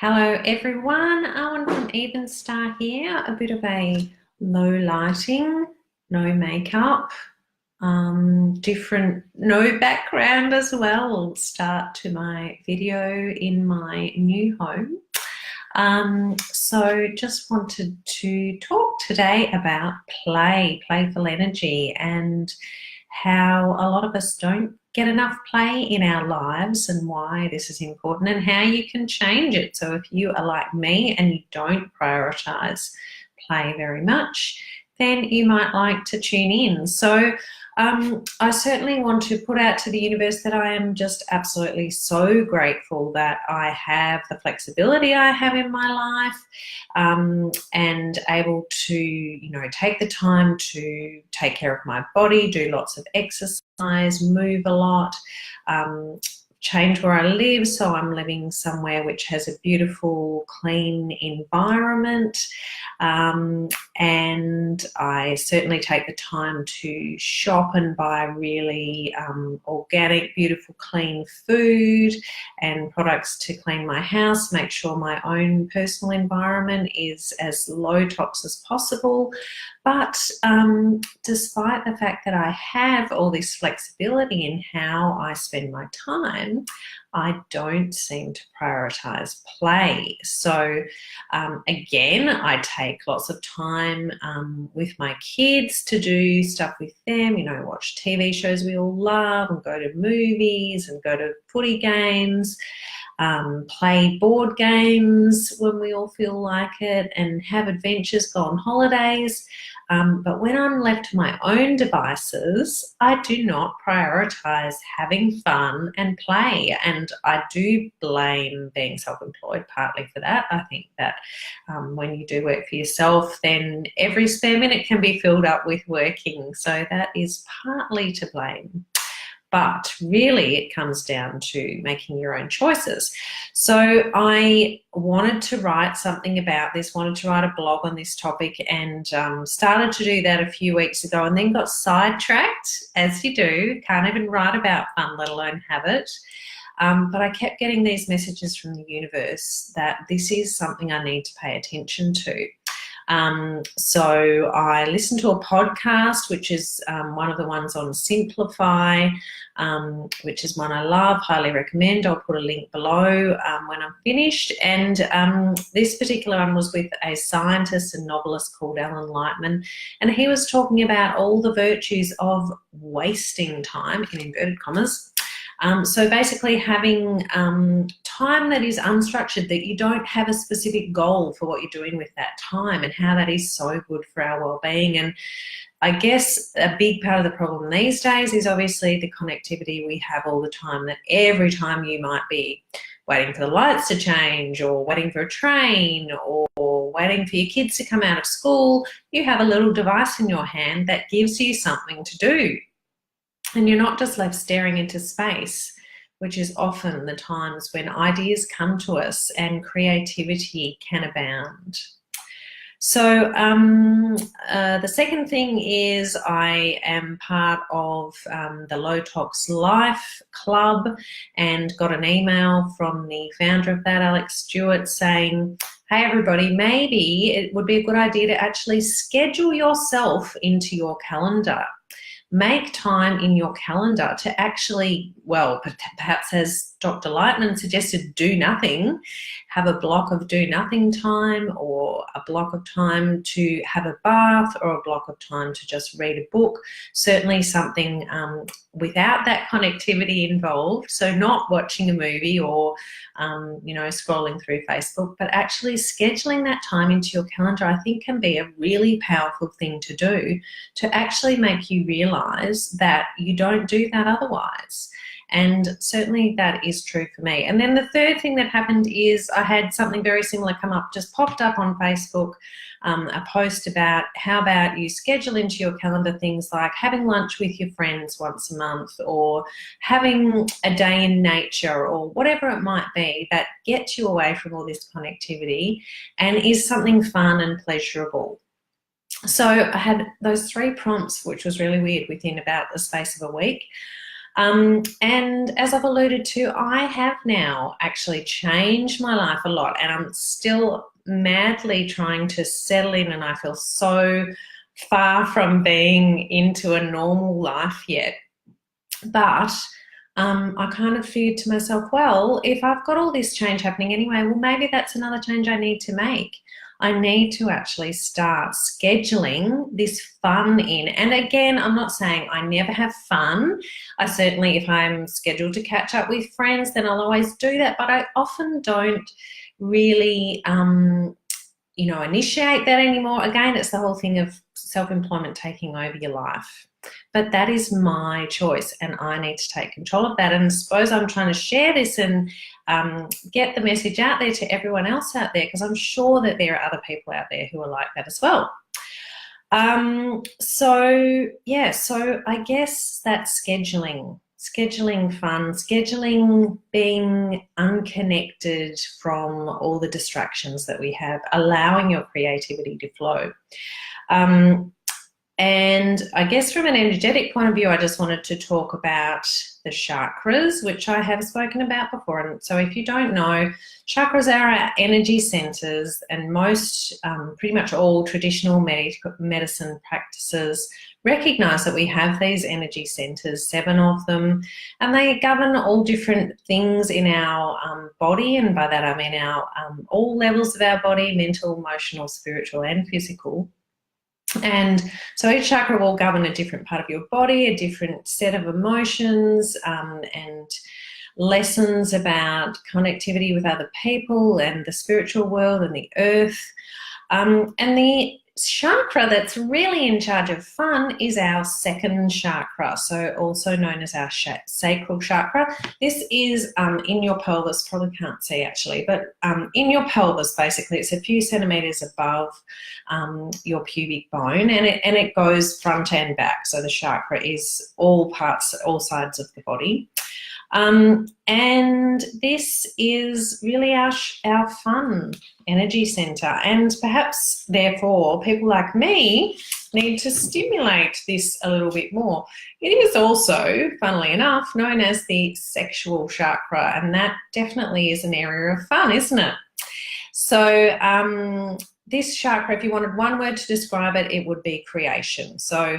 Hello everyone, Owen from Even Star here. A bit of a low lighting, no makeup, different, no background as well. Start to my video in my new home. So just wanted to talk today about playful energy, and how a lot of us don't get enough play in our lives and why this is important and how you can change it. So if you are like me and you don't prioritize play very much, then you might like to tune in. So I certainly want to put out to the universe that I am just absolutely so grateful that I have the flexibility I have in my life, and able to, take the time to take care of my body, do lots of exercise, move a lot, change where I live. So I'm living somewhere which has a beautiful, clean environment. And I certainly take the time to shop and buy really organic, beautiful, clean food and products to clean my house, make sure my own personal environment is as low tox as possible. But despite the fact that I have all this flexibility in how I spend my time, I don't seem to prioritize play. So again, I take lots of time with my kids to do stuff with them, watch TV shows we all love and go to movies and go to footy games, play board games when we all feel like it, and have adventures, go on holidays. But when I'm left to my own devices, I do not prioritize having fun and play. And I do blame being self-employed partly for that. I think that when you do work for yourself, then every spare minute can be filled up with working. So that is partly to blame. But really it comes down to making your own choices. So I wanted to write something about this, wanted to write a blog on this topic, and started to do that a few weeks ago, and then got sidetracked, as you do. Can't even write about fun, let alone have it. But I kept getting these messages from the universe that this is something I need to pay attention to. So I listened to a podcast, which is one of the ones on Simplify, which is one I love, highly recommend. I'll put a link below when I'm finished. And this particular one was with a scientist and novelist called Alan Lightman, and he was talking about all the virtues of wasting time, in inverted commas. So basically having time that is unstructured, that you don't have a specific goal for what you're doing with that time, and how that is so good for our well-being. And I guess a big part of the problem these days is obviously the connectivity we have all the time, that every time you might be waiting for the lights to change, or waiting for a train, or waiting for your kids to come out of school, you have a little device in your hand that gives you something to do. And you're not just left staring into space, which is often the times when ideas come to us and creativity can abound. So the second thing is I am part of the Low Tox Life Club, and got an email from the founder of that, Alex Stewart, saying, hey everybody, maybe it would be a good idea to actually schedule yourself into your calendar. Make time in your calendar to actually, well, perhaps as Dr. Lightman suggested, do nothing. Have a block of do nothing time, or a block of time to have a bath, or a block of time to just read a book. Certainly something without that connectivity involved. So not watching a movie or, scrolling through Facebook, but actually scheduling that time into your calendar, I think can be a really powerful thing to do, to actually make you realize that you don't do that otherwise. And certainly that is true for me. And then the third thing that happened is I had something very similar come up, just popped up on Facebook, a post about how about you schedule into your calendar things like having lunch with your friends once a month, or having a day in nature, or whatever it might be that gets you away from all this connectivity and is something fun and pleasurable. So I had those 3 prompts, which was really weird, within about the space of a week. And as I've alluded to, I have now actually changed my life a lot, and I'm still madly trying to settle in, and I feel so far from being into a normal life yet. But I kind of figured to myself, well, if I've got all this change happening anyway, well, maybe that's another change I need to make. I need to actually start scheduling this fun in. And again, I'm not saying I never have fun. I certainly, if I'm scheduled to catch up with friends, then I'll always do that. But I often don't really, initiate that anymore. Again, it's the whole thing of self-employment taking over your life. But that is my choice, and I need to take control of that. And I suppose I'm trying to share this and get the message out there to everyone else out there, because I'm sure that there are other people out there who are like that as well. So I guess that's scheduling fun, scheduling being unconnected from all the distractions that we have, allowing your creativity to flow. And I guess from an energetic point of view, I just wanted to talk about the chakras, which I have spoken about before. And so if you don't know, chakras are our energy centers, and most, pretty much all traditional medicine practices recognize that we have these energy centers, 7 of them, and they govern all different things in our body. And by that I mean our all levels of our body: mental, emotional, spiritual, and physical. And so each chakra will govern a different part of your body, a different set of emotions, and lessons about connectivity with other people and the spiritual world and the earth. And the chakra that's really in charge of fun is our second chakra, so also known as our sacral chakra. This is in your pelvis. Probably can't see actually, but in your pelvis, basically. It's a few centimeters above your pubic bone, and it goes front and back. So the chakra is all sides of the body. And this is really our fun energy center, and perhaps therefore people like me need to stimulate this a little bit more. It is also, funnily enough, known as the sexual chakra, and that definitely is an area of fun, isn't it? So this chakra, if you wanted one word to describe it, it would be creation. So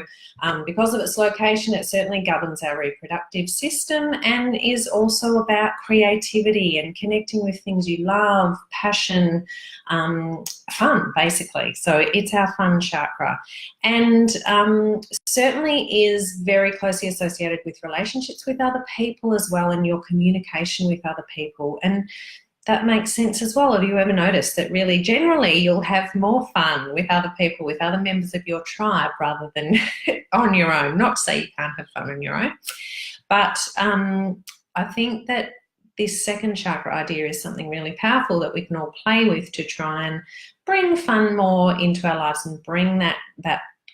because of its location, it certainly governs our reproductive system and is also about creativity and connecting with things you love, passion, fun, basically. So it's our fun chakra, and certainly is very closely associated with relationships with other people as well, and your communication with other people. And that makes sense as well. Have you ever noticed that really generally you'll have more fun with other people, with other members of your tribe, rather than on your own? Not to say you can't have fun on your own, but I think that this second chakra idea is something really powerful that we can all play with to try and bring fun more into our lives and bring that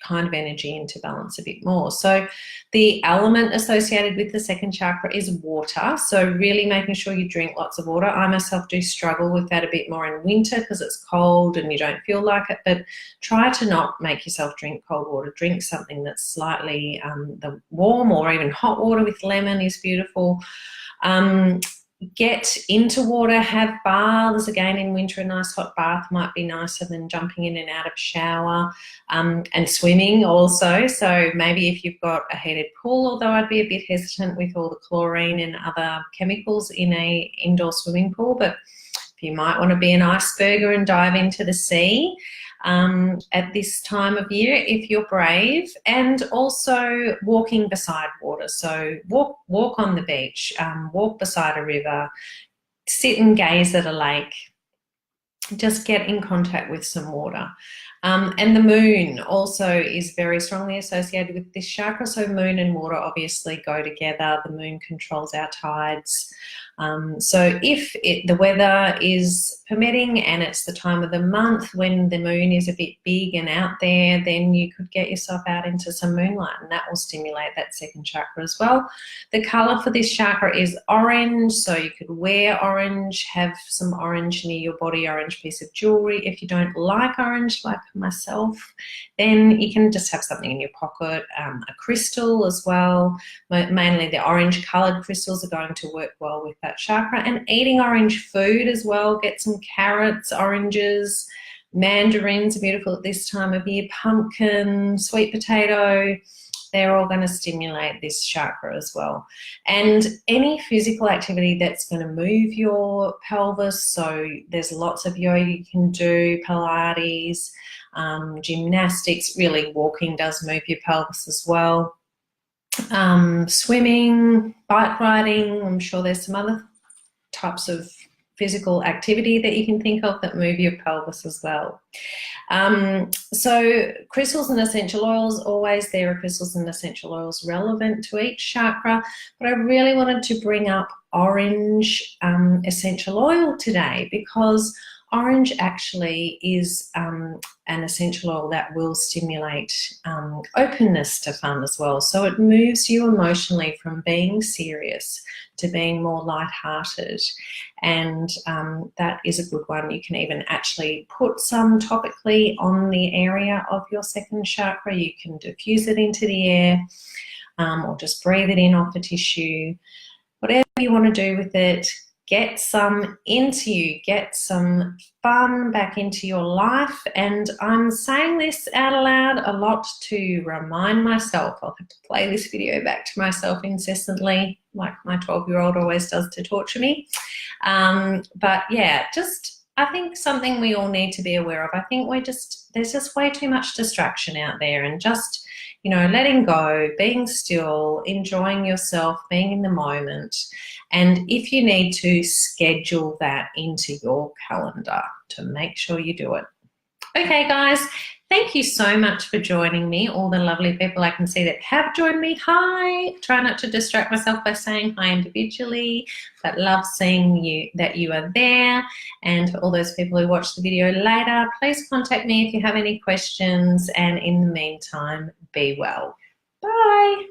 kind of energy into balance a bit more. So the element associated with the second chakra is water. So really making sure you drink lots of water. I myself do struggle with that a bit more in winter because it's cold and you don't feel like it, but try to not make yourself drink cold water. Drink something that's slightly warm, or even hot water with lemon is beautiful. Get into water, have baths. Again, in winter, a nice hot bath might be nicer than jumping in and out of a shower, and swimming also. So maybe if you've got a heated pool, although I'd be a bit hesitant with all the chlorine and other chemicals in a indoor swimming pool, but if you might want to be an iceberger and dive into the sea at this time of year, if you're brave. And also walking beside water. So walk on the beach, walk beside a river, sit and gaze at a lake. Just get in contact with some water. And the moon also is very strongly associated with this chakra. So moon and water obviously go together. The moon controls our tides. So if the weather is permitting and it's the time of the month when the moon is a bit big and out there, then you could get yourself out into some moonlight, and that will stimulate that second chakra as well. The colour for this chakra is orange, so you could wear orange, have some orange near your body, orange piece of jewellery. If you don't like orange, like for myself. Then you can just have something in your pocket, a crystal as well. Mainly the orange coloured crystals are going to work well with that chakra. And eating orange food as well. Get some carrots, oranges, mandarins are beautiful at this time of year, pumpkin, sweet potato. They're all going to stimulate this chakra as well. And any physical activity that's going to move your pelvis, so there's lots of yoga you can do, Pilates, gymnastics, really walking does move your pelvis as well. Swimming, bike riding, I'm sure there's some other types of physical activity that you can think of that move your pelvis as well. So crystals and essential oils, always there are crystals and essential oils relevant to each chakra, but I really wanted to bring up orange essential oil today because orange actually is an essential oil that will stimulate openness to fun as well. So it moves you emotionally from being serious to being more lighthearted, and that is a good one. You can even actually put some topically on the area of your second chakra. You can diffuse it into the air or just breathe it in off the tissue. Whatever you want to do with it, get some into you, get some fun back into your life. And I'm saying this out loud a lot to remind myself. I'll have to play this video back to myself incessantly, like my 12-year-old always does to torture me. But yeah, I think something we all need to be aware of. I think there's just way too much distraction out there, and just, you know, letting go, being still, enjoying yourself, being in the moment. And if you need to, schedule that into your calendar to make sure you do it. Okay, guys, thank you so much for joining me. All the lovely people I can see that have joined me, hi. Try not to distract myself by saying hi individually, but love seeing you, that you are there. And for all those people who watch the video later, please contact me if you have any questions. And in the meantime, be well. Bye.